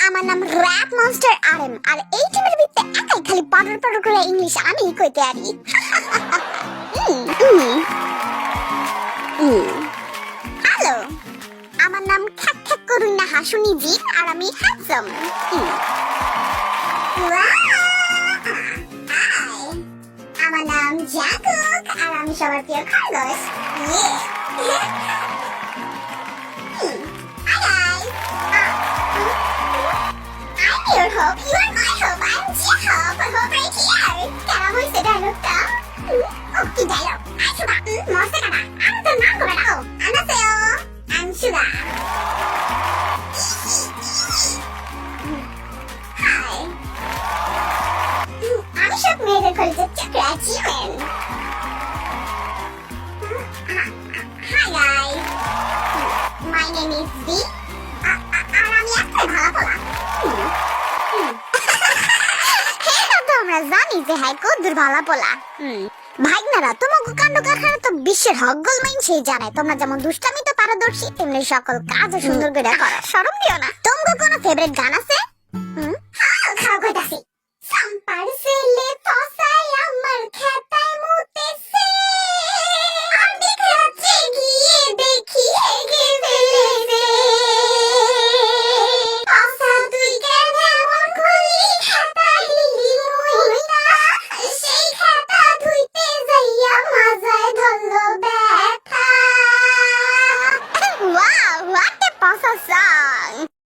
আমার নাম rap monster RM, আর এই টিমের ভিতরে একাই খালি পাড়র পাড়র করে ইংলিশ আমি কইতে পারি। হ্যালো, আমার নাম খ্যাক খ্যাক করুন না হাসুনি জি, আর আমি হ্যান্ডসাম। আমার নাম জাকুক, আর আমি সবার প্রিয় Carlos. I'm your hope, you are my hope, I'm J-Hope, hope right here. কেমন হয়েছে ডায়লগটা? কি ডায়লগ? সুগা, মস্ত কাটা, আমি তোর নাম করে রাখো। আনাসেও, I'm Suga. Hi. আমি সব মেয়েদের কলেজের চক্রা জীবন। Hi guys, my name is V. আর আমি একটা ভালো পোলা। আমরা জানি যে হ্যাঁ কদ্দুর ভালা পোলা। ভাইনারা, তোমাকে কাণ্ড কারখানা তো বিশ্বের হকগল মাইনসেই জানে। তোমরা যেমন দুষ্টামি তো পারদর্শী, তেমনি সকল কাজও সুন্দর করে করো। শরম দিও না। তোমার কোনো ফেভারিট গান আছে? খাও কইতাছি। সাম্পার সেলে